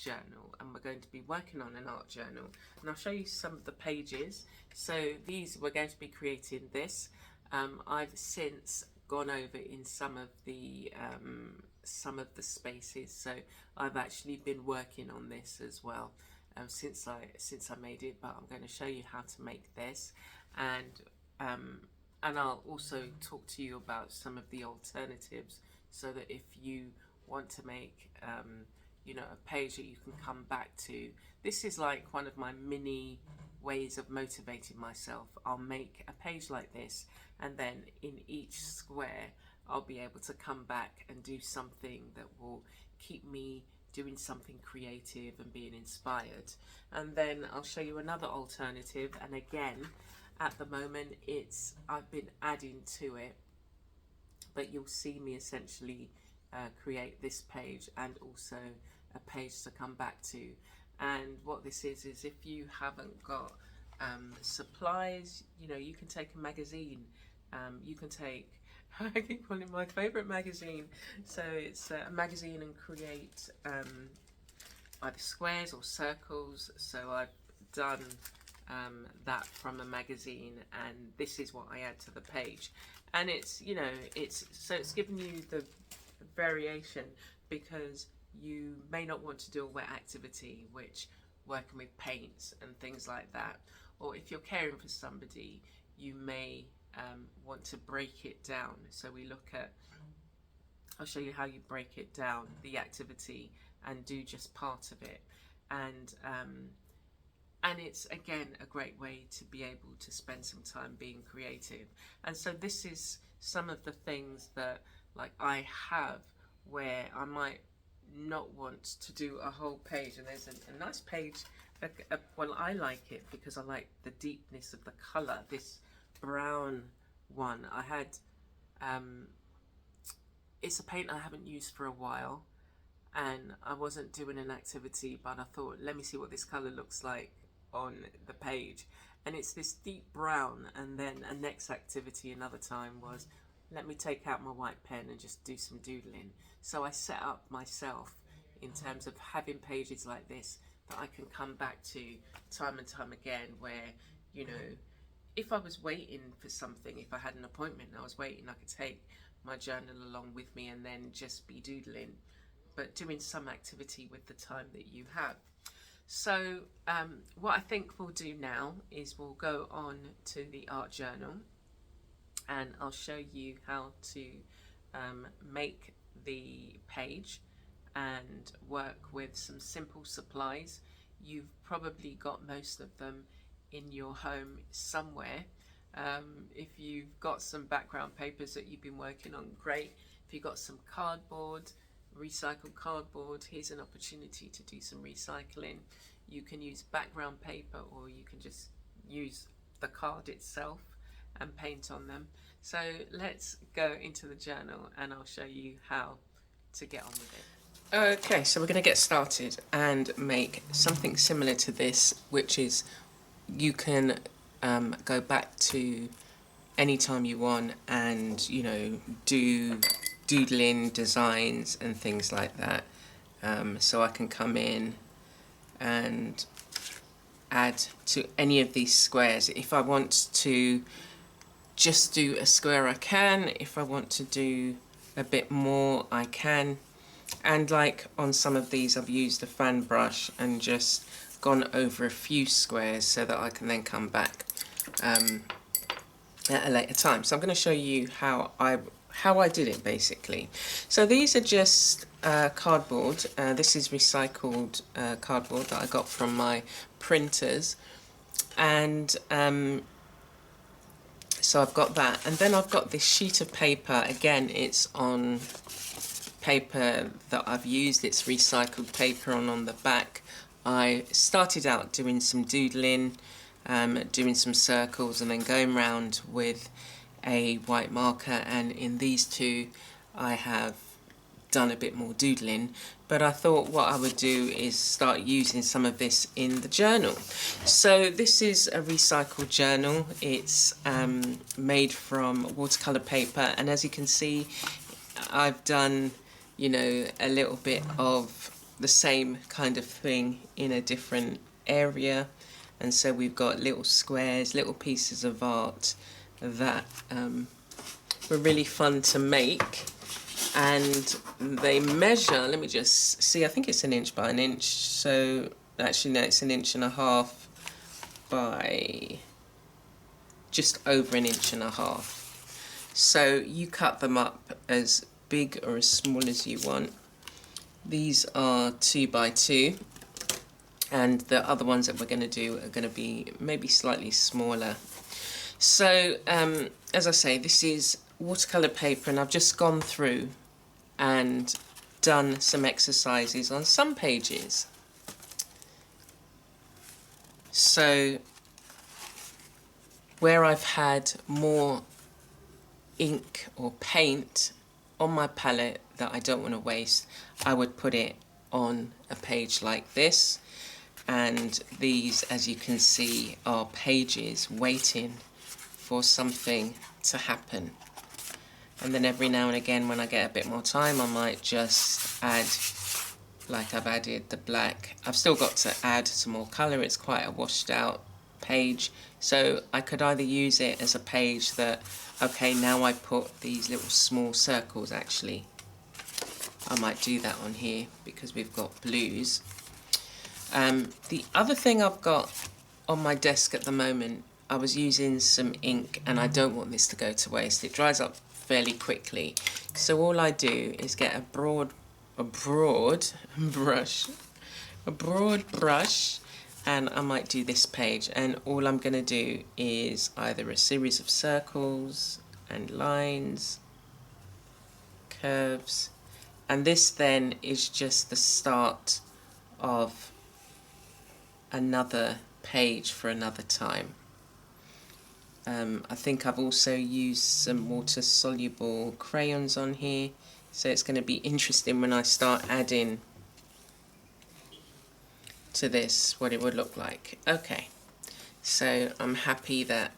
journal, and we're going to be working on an art journal, and I'll show you some of the pages. So these, we're going to be creating this. I've since gone over in some of the spaces, so I've actually been working on this as well since I made it, but I'm going to show you how to make this, and I'll also talk to you about some of the alternatives, so that if you want to make you know, a page that you can come back to. This is like one of my mini ways of motivating myself. I'll make a page like this, and then in each square I'll be able to come back and do something that will keep me doing something creative and being inspired. And then I'll show you another alternative, and again, at the moment I've been adding to it, but you'll see me essentially create this page and also a page to come back to. And what this is if you haven't got supplies, you know, you can take a magazine, you can take I keep calling it my favourite magazine, so it's a magazine, and create either squares or circles. So I've done that from a magazine, and this is what I add to the page, and it's, you know, it's giving you the variation, because you may not want to do a wet activity, which working with paints and things like that, or if you're caring for somebody, you may want to break it down. So we look at, I'll show you how you break it down, the activity, and do just part of it, and it's again a great way to be able to spend some time being creative. And so this is some of the things that, like, I have where I might not want to do a whole page, and there's a nice page, well, I like it because I like the deepness of the colour. This brown one I had, it's a paint I haven't used for a while, and I wasn't doing an activity, but I thought, let me see what this colour looks like on the page, and it's this deep brown. And then a next activity another time was, let me take out my white pen and just do some doodling. So I set up myself in terms of having pages like this that I can come back to time and time again, where, you know, if I was waiting for something, if I had an appointment and I was waiting, I could take my journal along with me and then just be doodling, but doing some activity with the time that you have. So what I think we'll do now is we'll go on to the art journal, and I'll show you how to make the page and work with some simple supplies. You've probably got most of them in your home somewhere. If you've got some background papers that you've been working on, great. If you've got some cardboard, recycled cardboard, here's an opportunity to do some recycling. You can use background paper, or you can just use the card itself and paint on them. So let's go into the journal, and I'll show you how to get on with it. Okay, so we're going to get started and make something similar to this, which is, you can go back to any time you want and, you know, do doodling designs and things like that. So I can come in and add to any of these squares. If I want to just do a square, I can. If I want to do a bit more, I can. And like on some of these, I've used a fan brush and just gone over a few squares so that I can then come back at a later time. So I'm going to show you how I did it, basically. So these are just cardboard. This is recycled cardboard that I got from my printers, and so I've got that, and then I've got this sheet of paper. Again, it's on paper that I've used. It's recycled paper, and on the back I started out doing some doodling, doing some circles, and then going round with a white marker, and in these two I have done a bit more doodling, but I thought what I would do is start using some of this in the journal. So this is a recycled journal. It's made from watercolour paper, and as you can see, I've done, you know, a little bit of the same kind of thing in a different area. And so we've got little squares, little pieces of art that were really fun to make. And they measure, let me just see, I think it's 1 inch by 1 inch. So actually no, it's 1.5 inches by just over 1.5 inches. So you cut them up as big or as small as you want. These are 2 by 2, and the other ones that we're going to do are going to be maybe slightly smaller. So as I say, this is watercolor paper, and I've just gone through and done some exercises on some pages. So where I've had more ink or paint on my palette that I don't want to waste, I would put it on a page like this. And these, as you can see, are pages waiting for something to happen. And then every now and again, when I get a bit more time, I might just add, like I've added the black. I've still got to add some more colour. It's quite a washed out page. So I could either use it as a page that, okay, now I put these little small circles. Actually, I might do that on here because we've got blues. The other thing I've got on my desk at the moment, I was using some ink, and I don't want this to go to waste. It dries up fairly quickly. So all I do is get a broad brush, and I might do this page, and all I'm going to do is either a series of circles and lines, curves, and this then is just the start of another page for another time. I think I've also used some water-soluble crayons on here, so it's going to be interesting when I start adding to this what it would look like. Okay, so I'm happy that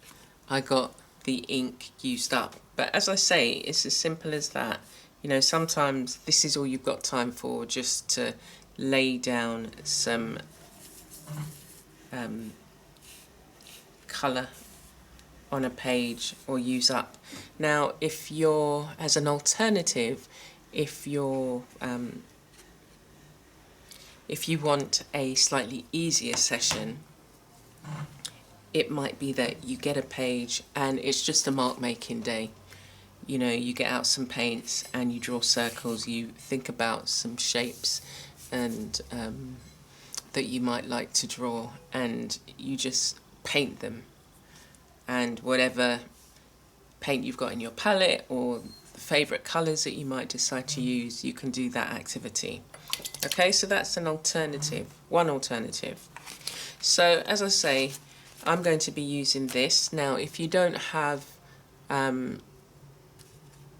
I got the ink used up, but as I say, it's as simple as that. You know, sometimes this is all you've got time for, just to lay down some colour on a page or use up. Now, if you're, as an alternative, if you want a slightly easier session, it might be that you get a page and it's just a mark making day. You know, you get out some paints and you draw circles, you think about some shapes and that you might like to draw, and you just paint them. And whatever paint you've got in your palette or the favourite colours that you might decide to use, you can do that activity. Okay, so that's an alternative, one alternative. So as I say, I'm going to be using this. Now, if you don't have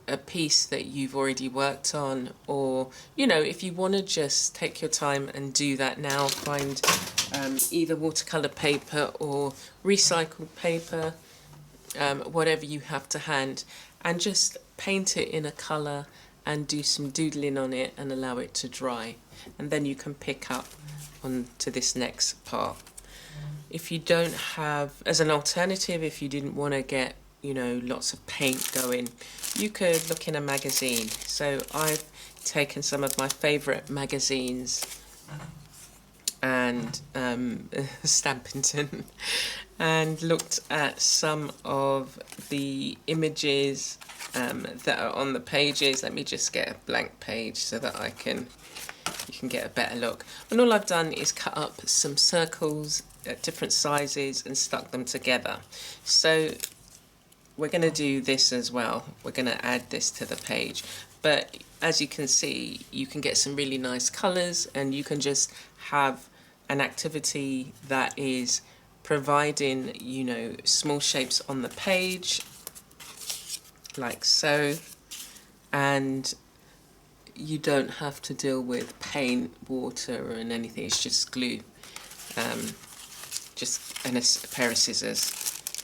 a piece that you've already worked on, or you know, if you want to just take your time and do that now, find either watercolor paper or recycled paper, whatever you have to hand, and just paint it in a color and do some doodling on it and allow it to dry, and then you can pick up on to this next part. If you don't have, as an alternative, if you didn't want to get, you know, lots of paint going, you could look in a magazine. So I've taken some of my favorite magazines and Stampington and looked at some of the images that are on the pages. Let me just get a blank page so that you can get a better look. And all I've done is cut up some circles at different sizes and stuck them together. So we're going to do this as well. We're going to add this to the page, but as you can see, you can get some really nice colors, and you can just have an activity that is providing, you know, small shapes on the page like so, and you don't have to deal with paint, water and anything. It's just glue, just and a pair of scissors.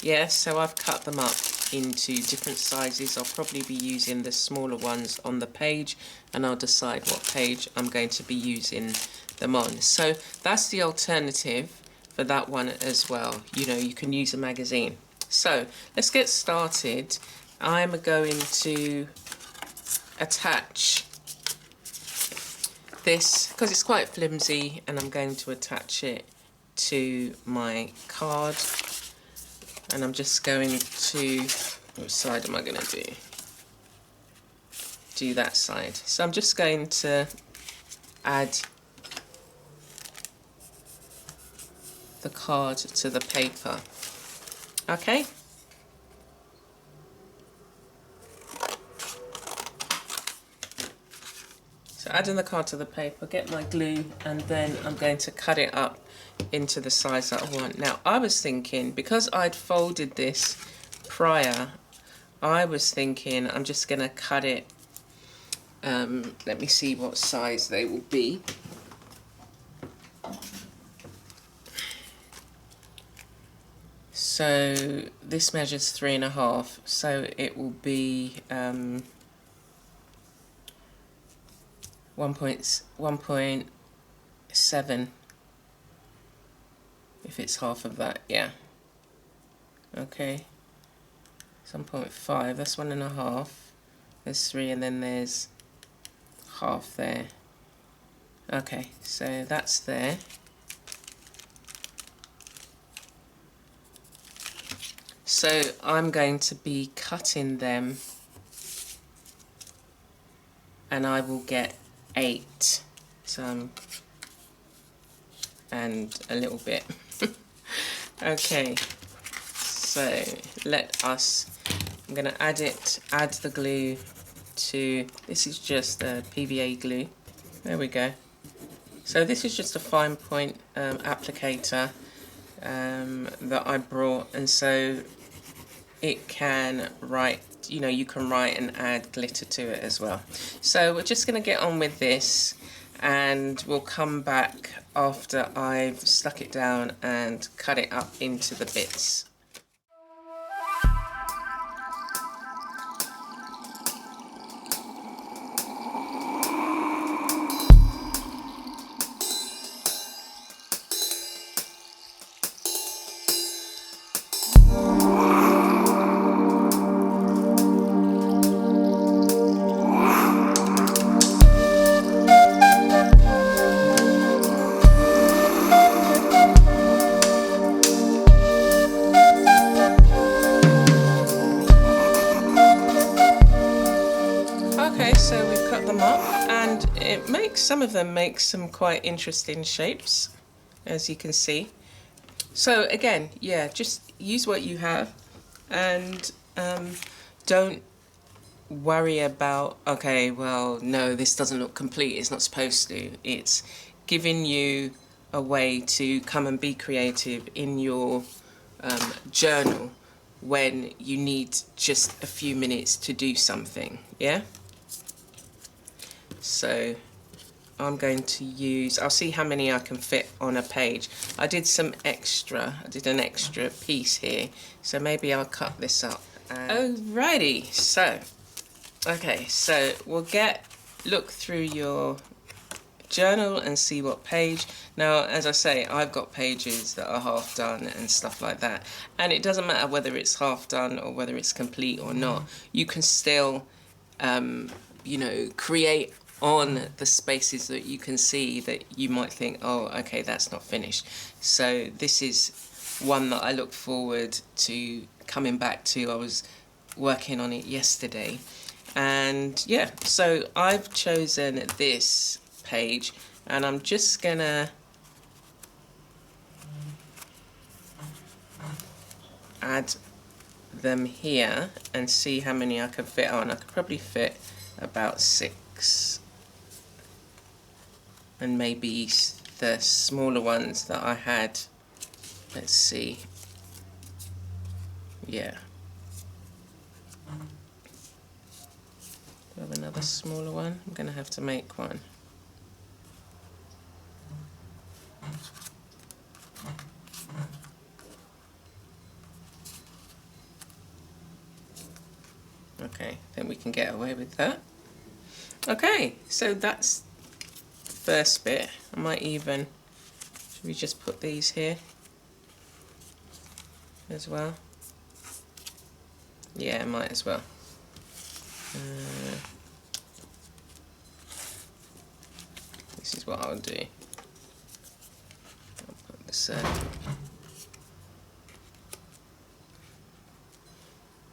Yeah, so I've cut them up into different sizes. I'll probably be using the smaller ones on the page, and I'll decide what page I'm going to be using them on. So that's the alternative for that one as well. You know, you can use a magazine. So let's get started. I'm going to attach this because it's quite flimsy, and I'm going to attach it to my card. And I'm just going to, which side am I going to do that side. So I'm just going to add the card to the paper. Okay. So adding the card to the paper, get my glue, and then I'm going to cut it up into the size that I want. Now I was thinking, because I'd folded this prior, I was thinking I'm just going to cut it, let me see what size they will be. So this measures 3.5, so it will be 1.7 if it's half of that, yeah. Okay, 1.5, that's 1.5, there's 3, and then there's half there. Okay, so that's there. So I'm going to be cutting them, and I will get 8, so and a little bit. Okay, so I'm going to add the glue to, this is just a PVA glue, there we go. So this is just a fine point applicator that I brought, and so it can write, you know, you can write and add glitter to it as well. So we're just going to get on with this, and we'll come back after I've stuck it down and cut it up into the bits. So we've cut them up, and some of them make some quite interesting shapes, as you can see. So again, yeah, just use what you have, and don't worry about, okay, well, no, this doesn't look complete, it's not supposed to. It's giving you a way to come and be creative in your journal when you need just a few minutes to do something, yeah? So I'm going to use, I'll see how many I can fit on a page. I did an extra piece here, so maybe I'll cut this up. Alrighty, so, okay, so we'll look through your journal and see what page. Now, as I say, I've got pages that are half done and stuff like that, and it doesn't matter whether it's half done or whether it's complete or not. You can still, you know, create on the spaces that you can see that you might think, oh, okay, that's not finished. So this is one that I look forward to coming back to. I was working on it yesterday, and yeah, so I've chosen this page, and I'm just gonna add them here and see how many I can fit on. I could probably fit about 6, and maybe the smaller ones that I had, let's see, yeah. Do I have another smaller one? I'm gonna have to make one. Okay, then we can get away with that. Okay, so that's the first bit. I might even, should we just put these here as well? Yeah, I might as well. This is what I'll do. I'll put this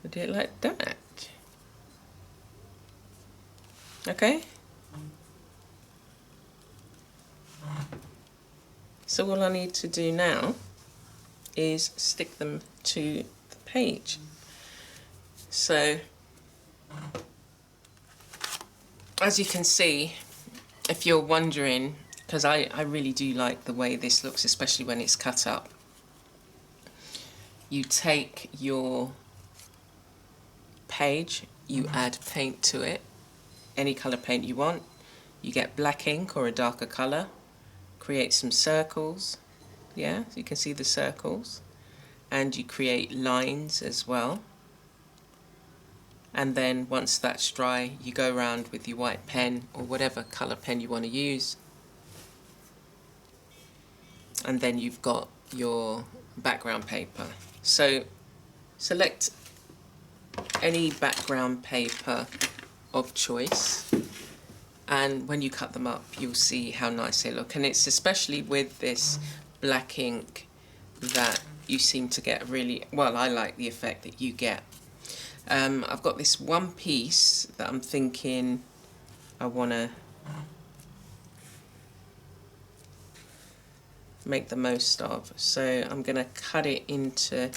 I'll do it like that. Okay. So all I need to do now is stick them to the page. So as you can see, if you're wondering, because I really do like the way this looks, especially when it's cut up, you take your page, you add paint to it, any colour paint you want, you get black ink or a darker colour, create some circles, yeah, so you can see the circles, and you create lines as well. And then once that's dry, you go around with your white pen or whatever colour pen you want to use, and then you've got your background paper. So select any background paper of choice, and when you cut them up you'll see how nice they look, and it's especially with this black ink that you seem to get really, well, I like the effect that you get. I've got this one piece that I'm thinking I want to make the most of, so I'm going to cut it into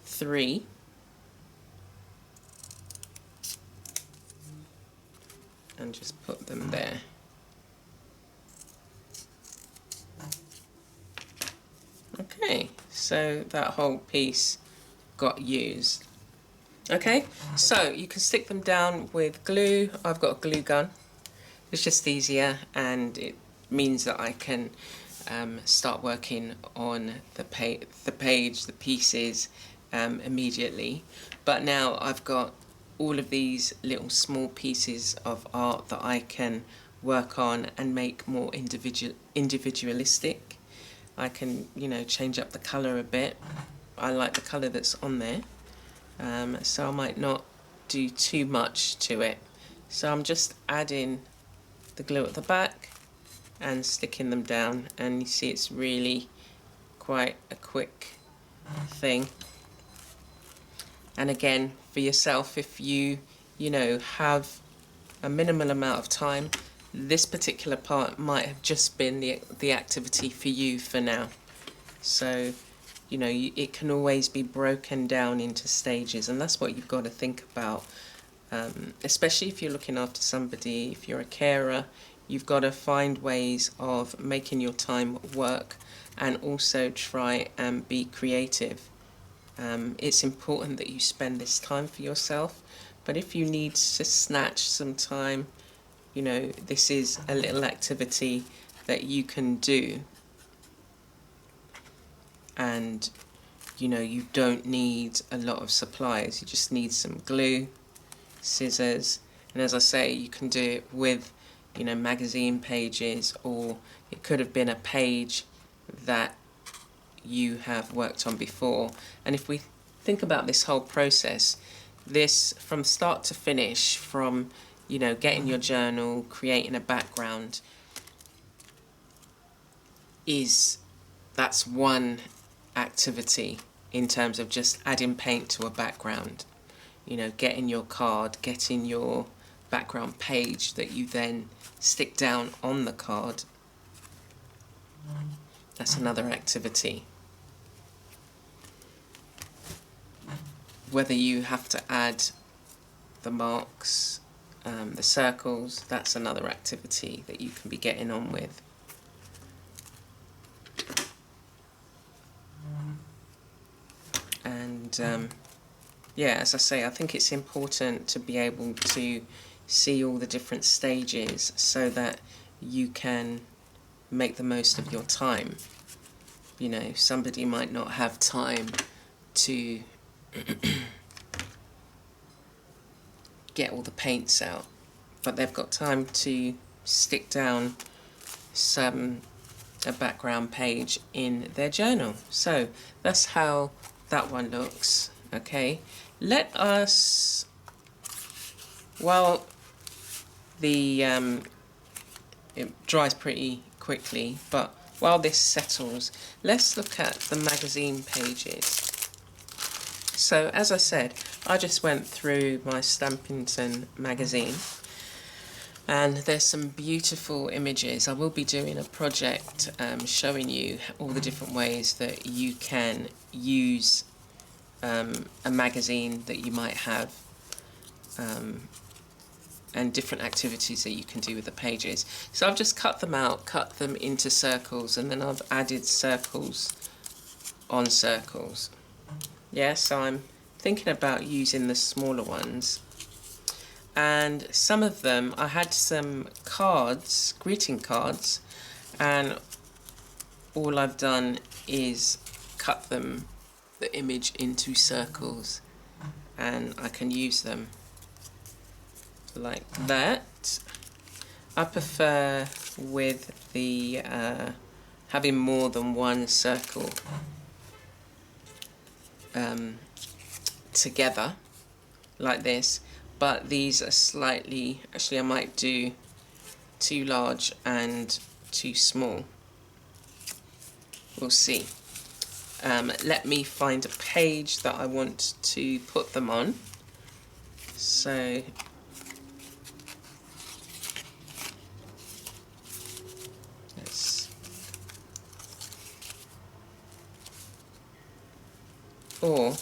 3. And just put them there. Okay, so that whole piece got used. Okay, so you can stick them down with glue. I've got a glue gun. It's just easier, and it means that I can start working on the page, the pieces immediately. But now I've got all of these little small pieces of art that I can work on and make more individualistic. I can, you know, change up the colour a bit. I like the colour that's on there, so I might not do too much to it. So I'm just adding the glue at the back and sticking them down, and you see it's really quite a quick thing. And again, for yourself, if you know, have a minimal amount of time, this particular part might have just been the activity for you for now. So, you know, it can always be broken down into stages, and that's what you've got to think about. Especially if you're looking after somebody, if you're a carer, you've got to find ways of making your time work and also try and be creative. It's important that you spend this time for yourself, but if you need to snatch some time, you know, this is a little activity that you can do, and you know, you don't need a lot of supplies. You just need some glue, scissors, and as I say, you can do it with, you know, magazine pages, or it could have been a page that you have worked on before. And if we think about this whole process, this from start to finish, from, you know, getting your journal, creating a background, that's one activity in terms of just adding paint to a background. You know, getting your card, getting your background page that you then stick down on the card, that's another activity. Whether you have to add the marks, the circles, that's another activity that you can be getting on with. And yeah, as I say, I think it's important to be able to see all the different stages so that you can make the most of your time. You know, somebody might not have time to get all the paints out, but they've got time to stick down a background page in their journal. So that's how that one looks. Okay, let us, while the it dries pretty quickly, but while this settles, let's look at the magazine pages. So as I said, I just went through my Stampington magazine, and there's some beautiful images. I will be doing a project showing you all the different ways that you can use a magazine that you might have, and different activities that you can do with the pages. So I've just cut them out, cut them into circles, and then I've added circles on circles. Yeah, so I'm thinking about using the smaller ones. And some of them, I had some cards, greeting cards, and all I've done is cut them, the image, into circles, and I can use them like that. I prefer with the having more than one circle together like this, but these are slightly, actually I might do too large and too small. We'll see. Let me find a page that I want to put them on. So or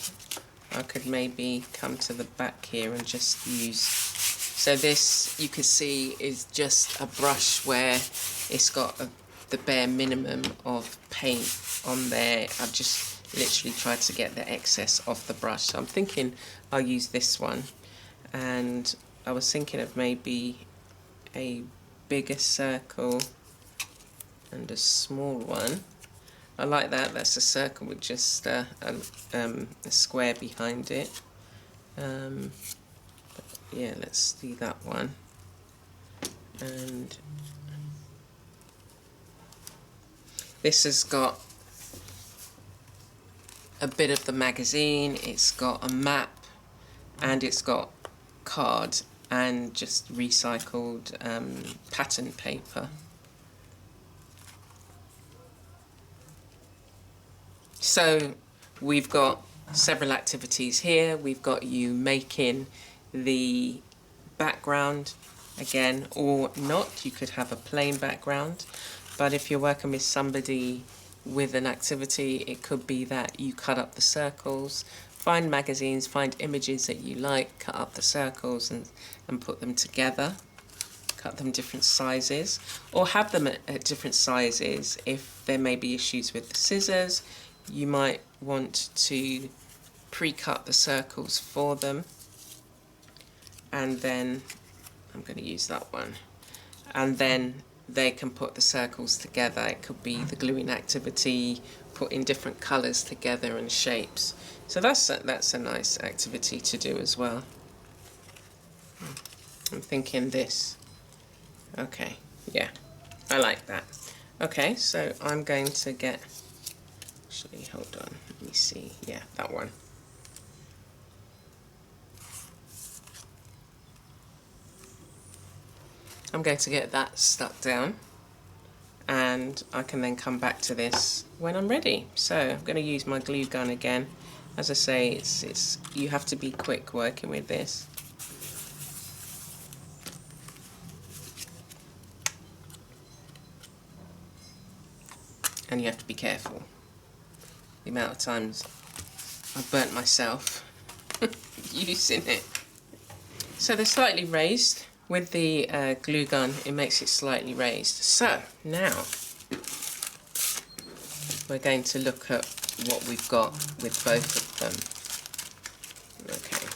I could maybe come to the back here and just use, so this you can see is just a brush where it's got the bare minimum of paint on there. I've just literally tried to get the excess off the brush, so I'm thinking I'll use this one. And I was thinking of maybe a bigger circle and a small one. I like that. That's a circle with just a square behind it. Yeah, let's do that one. And this has got a bit of the magazine, it's got a map, and it's got card and just recycled pattern paper. So we've got several activities here. We've got you making the background again, or not. You could have a plain background, but if you're working with somebody with an activity, it could be that you cut up the circles, find magazines, find images that you like, cut up the circles and put them together, cut them different sizes, or have them at different sizes. If there may be issues with the scissors, you might want to pre-cut the circles for them, and then I'm going to use that one, and then they can put the circles together. It could be the gluing activity, putting different colours together and shapes. So that's a nice activity to do as well. I'm thinking this. Okay, yeah, I like that. Okay, so I'm going to get, actually, hold on, let me see. Yeah, that one. I'm going to get that stuck down, and I can then come back to this when I'm ready. So I'm going to use my glue gun again. As I say, it's you have to be quick working with this. And you have to be careful. The amount of times I've burnt myself using it. So they're slightly raised. With the glue gun, it makes it slightly raised. So now we're going to look at what we've got with both of them. Okay,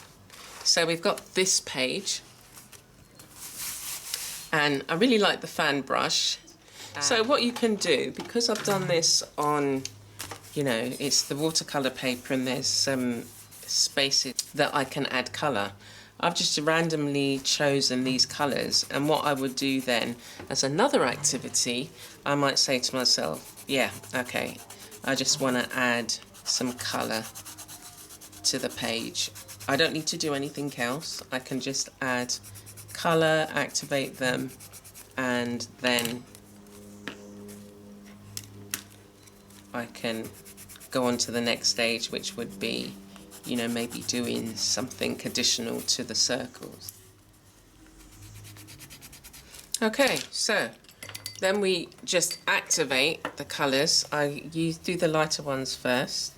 so we've got this page, and I really like the fan brush. So what you can do, because I've done this on, you know, it's the watercolour paper and there's some spaces that I can add colour, I've just randomly chosen these colours, and what I would do then as another activity, I might say to myself, yeah, okay, I just want to add some colour to the page. I don't need to do anything else. I can just add colour, activate them, and then I can go on to the next stage, which would be, you know, maybe doing something additional to the circles. Okay, so then we just activate the colours. I do the lighter ones first,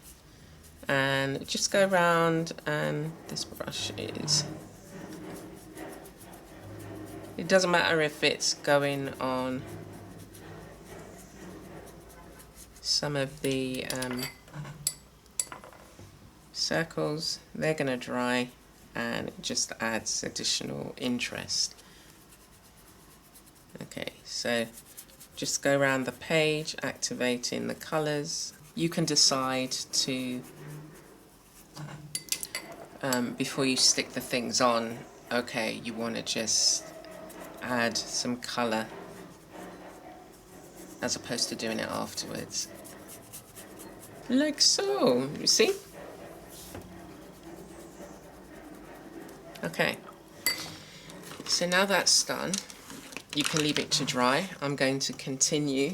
and just go around, and this brush is, it doesn't matter if it's going on some of the circles, they're going to dry, and it just adds additional interest. Okay, so just go around the page, activating the colours. You can decide to, before you stick the things on, okay, you want to just add some colour as opposed to doing it afterwards. Like so, you see? Okay, so now that's done, you can leave it to dry. I'm going to continue.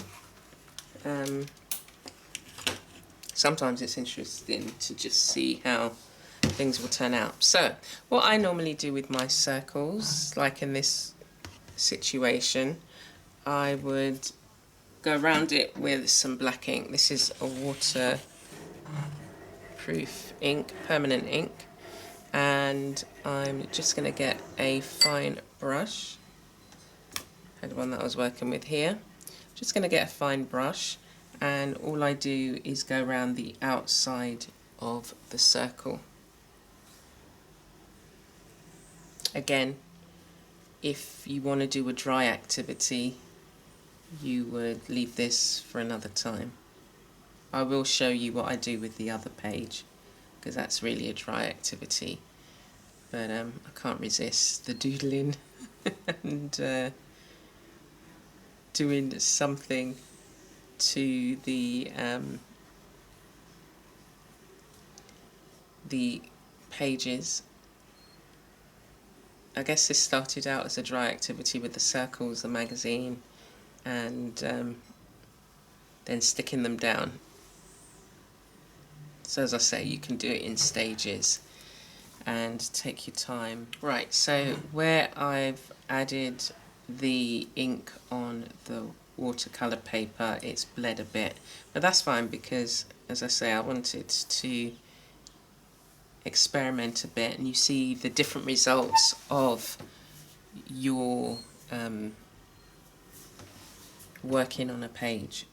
Sometimes it's interesting to just see how things will turn out. So, what I normally do with my circles, like in this situation, I would go around it with some black ink. This is a waterproof ink, permanent ink, and I'm just going to get a fine brush. I had one that I was working with here. Just going to get a fine brush, and all I do is go around the outside of the circle. Again, if you want to do a dry activity, you would leave this for another time. I will show you what I do with the other page, because that's really a dry activity, but I can't resist the doodling and doing something to the pages. I guess this started out as a dry activity with the circles, the magazine, and then sticking them down. So as I say, you can do it in stages and take your time. Right, so where I've added the ink on the watercolour paper, it's bled a bit, but that's fine, because as I say, I wanted to experiment a bit, and you see the different results of your working on a page.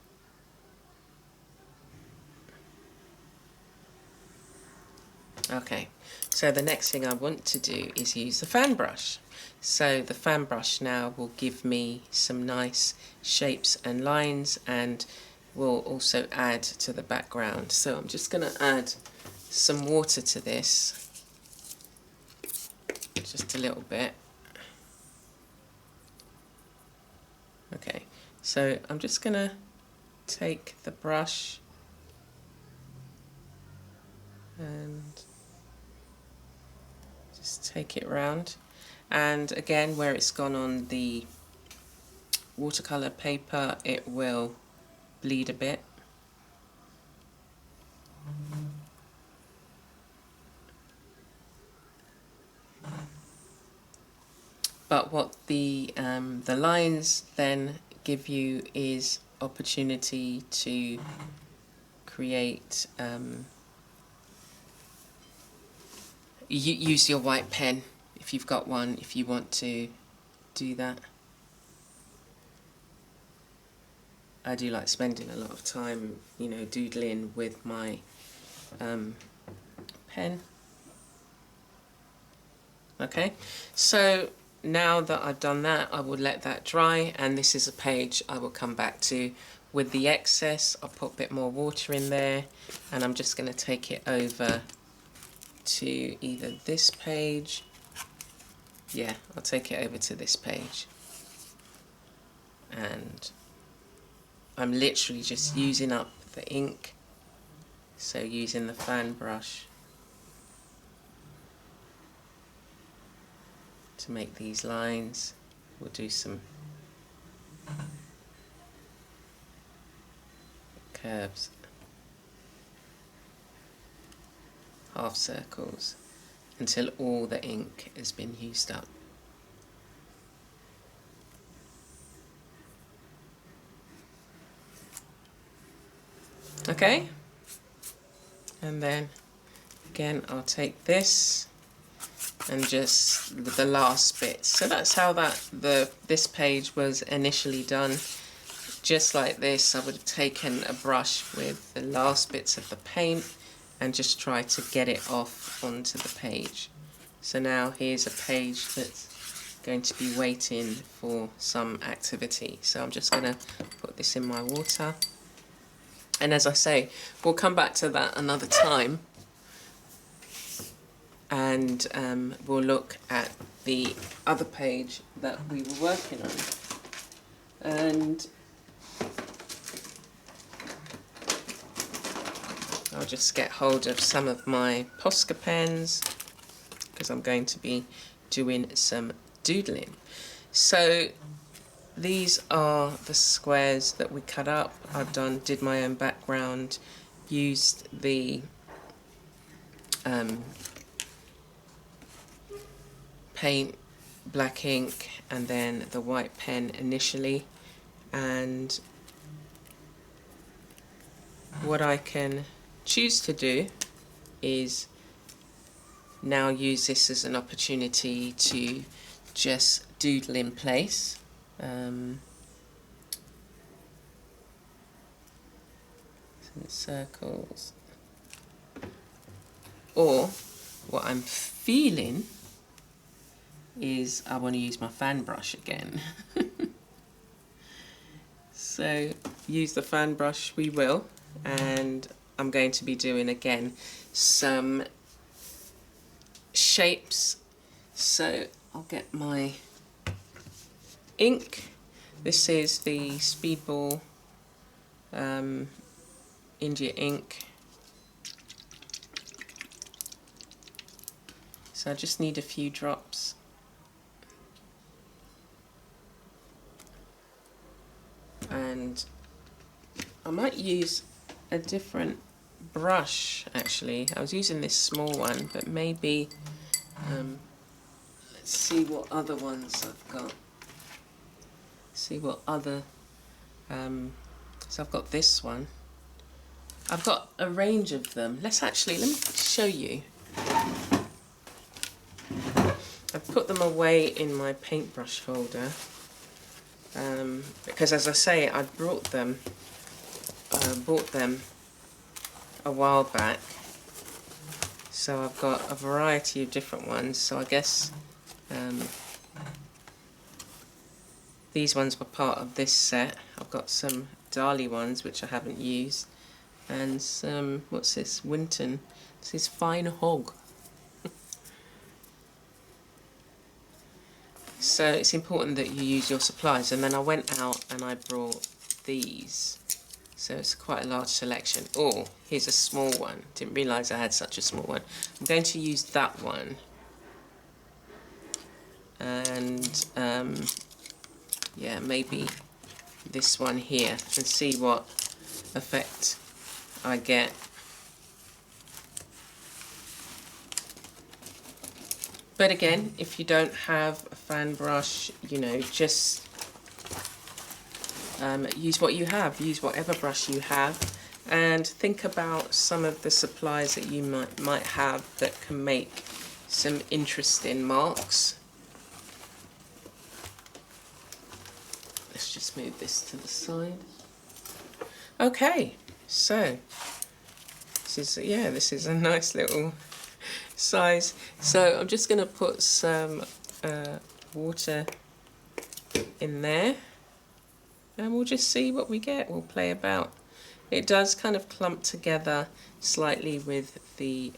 Okay, so the next thing I want to do is use the fan brush. So the fan brush now will give me some nice shapes and lines, and will also add to the background. So I'm just going to add some water to this, just a little bit. Okay, so I'm just going to take the brush and just take it round, and again, where it's gone on the watercolour paper, it will bleed a bit. But what the lines then give you is opportunity to create, use your white pen if you've got one, if you want to do that. I do like spending a lot of time, you know, doodling with my pen. Okay, so now that I've done that, I will let that dry, and this is a page I will come back to. With the excess, I'll put a bit more water in there, and I'm just going to take it over to either this page yeah, I'll take it over to this page, and I'm literally just using up the ink, so using the fan brush to make these lines. We'll do some curves, half circles, until all the ink has been used up. Okay, and then again I'll take this and just the last bit. So that's how this page was initially done. Just like this, I would have taken a brush with the last bits of the paint and just try to get it off onto the page. So now here's a page that's going to be waiting for some activity. So I'm just going to put this in my water. And as I say, we'll come back to that another time, and we'll look at the other page that we were working on. And I'll just get hold of some of my Posca pens, because I'm going to be doing some doodling. So these are the squares that we cut up. I've did my own background, used the paint, black ink, and then the white pen initially. And what I can choose to do is now use this as an opportunity to just doodle in place. Some circles. Or what I'm feeling is I want to use my fan brush again. So use the fan brush we will, and I'm going to be doing again some shapes. So I'll get my ink. This is the Speedball India ink. So I just need a few drops. And I might use a different brush actually. I was using this small one, but maybe let's see what other ones I've got. See what other so I've got this one. I've got a range of them. Let me show you. I've put them away in my paintbrush holder because, as I say, I bought them a while back. So I've got a variety of different ones. So I guess these ones were part of this set. I've got some Dali ones which I haven't used, and some, what's this, Winton. This is Fine Hog. So it's important that you use your supplies. And then I went out and I brought these. So it's quite a large selection. Oh, here's a small one. Didn't realise I had such a small one. I'm going to use that one. And yeah, maybe this one here, and see what effect I get. But again, if you don't have a fan brush, you know, just use what you have. Use whatever brush you have, and think about some of the supplies that you might have that can make some interesting marks. Let's just move this to the side. Okay, so this is a nice little size. So I'm just going to put some water in there, and we'll just see what we get. We'll play about. It does kind of clump together slightly with the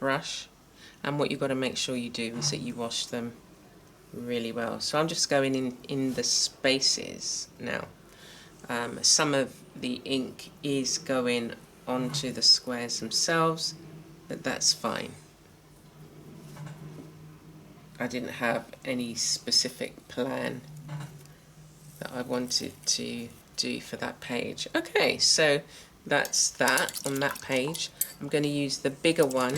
brush, and what you've got to make sure you do is that you wash them really well. So I'm just going in the spaces now. Some of the ink is going onto the squares themselves, but that's fine. I didn't have any specific plan that I wanted to do for that page. Okay, so that's that on that page. I'm going to use the bigger one.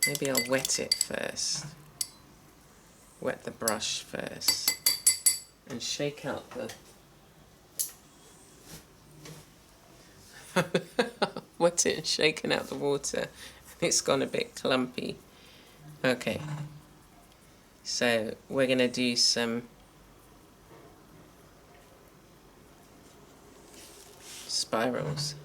Maybe I'll wet it first. Wet the brush first and shake out the wet it and shaken out the water. It's gone a bit clumpy. Okay, so we're going to do some spirals.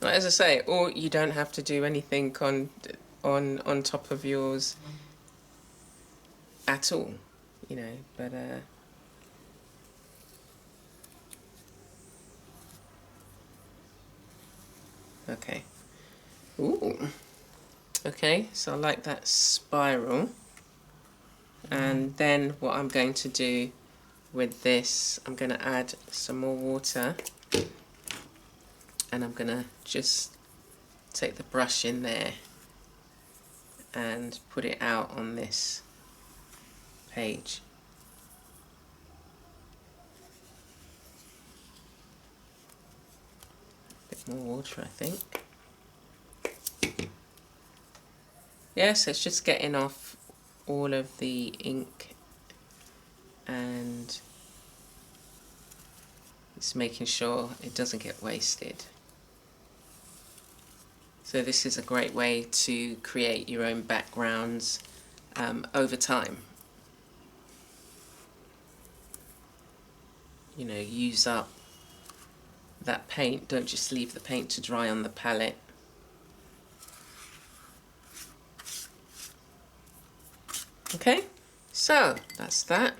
As I say, or you don't have to do anything on top of yours at all, you know, but okay. Ooh. Okay, so I like that spiral. And then what I'm going to do with this, I'm going to add some more water, and I'm going to just take the brush in there and put it out on this page. A bit more water, I think. Yes, it's just getting off all of the ink, and it's making sure it doesn't get wasted. So this is a great way to create your own backgrounds over time. You know, use up that paint. Don't just leave the paint to dry on the palette. Okay, so that's that.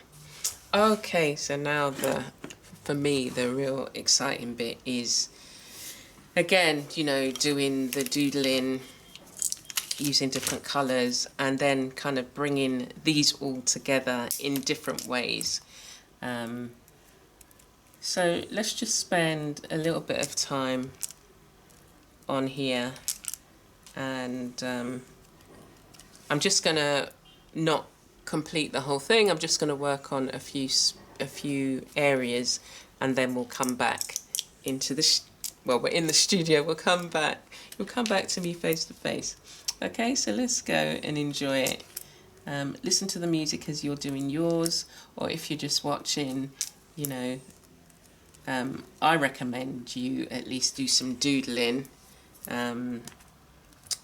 Okay, so now for me, the real exciting bit is, again, you know, doing the doodling, using different colours, and then kind of bringing these all together in different ways. So let's just spend a little bit of time on here, and I'm just going to not complete the whole thing. I'm just going to work on a few areas, and then we'll come back into the well, we're in the studio. You'll come back to me face to face. Okay, so let's go and enjoy it. Listen to the music as you're doing yours, or if you're just watching, you know, I recommend you at least do some doodling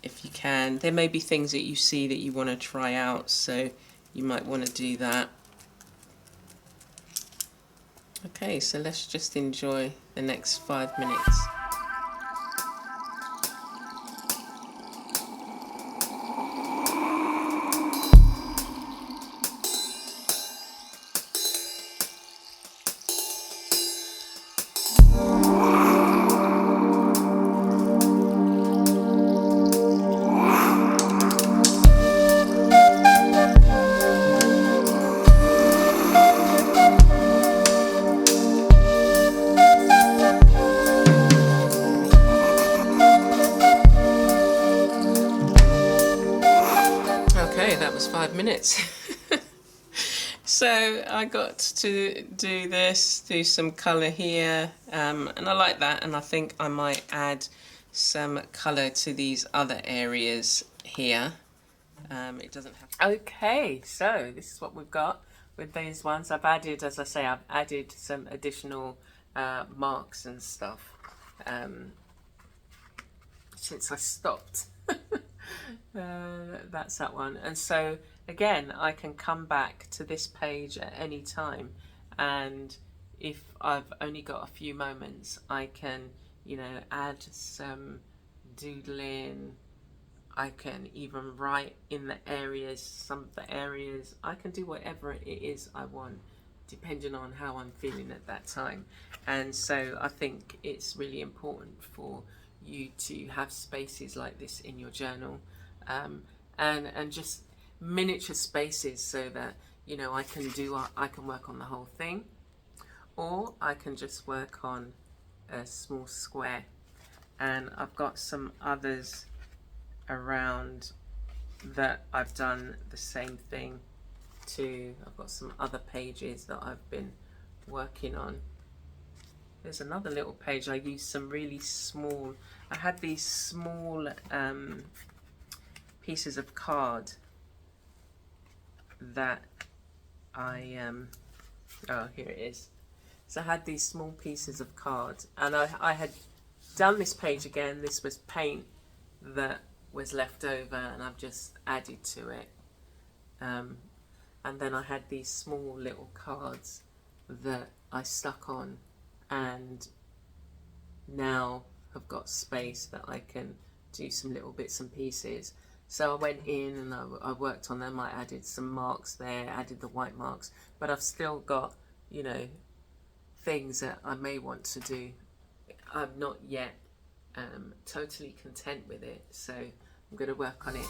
if you can. There may be things that you see that you want to try out, so you might want to do that. Okay, so let's just enjoy the next 5 minutes. That was 5 minutes. So I got to do this, do some colour here, and I like that, and I think I might add some colour to these other areas here. It doesn't have. Okay, so this is what we've got with these ones. I've added, as I say, I've added some additional marks and stuff since I stopped. That's that one. And so again, I can come back to this page at any time, and if I've only got a few moments, I can, you know, add some doodling. I can even write in the areas, some of the areas. I can do whatever it is I want, depending on how I'm feeling at that time. And so I think it's really important for you to have spaces like this in your journal, and just miniature spaces, so that, you know, I can work on the whole thing, or I can just work on a small square. And I've got some others around that I've done the same thing to. I've got some other pages that I've been working on. There's another little page I used some really small, I had these small pieces of card that I oh, here it is. So I had these small pieces of card, and I had done this page again. This was paint that was left over, and I've just added to it. And then I had these small little cards that I stuck on, and now I've got space that I can do some little bits and pieces. So I went in and I worked on them. I added some marks there, added the white marks, but I've still got, you know, things that I may want to do. I'm not yet totally content with it, so I'm going to work on it.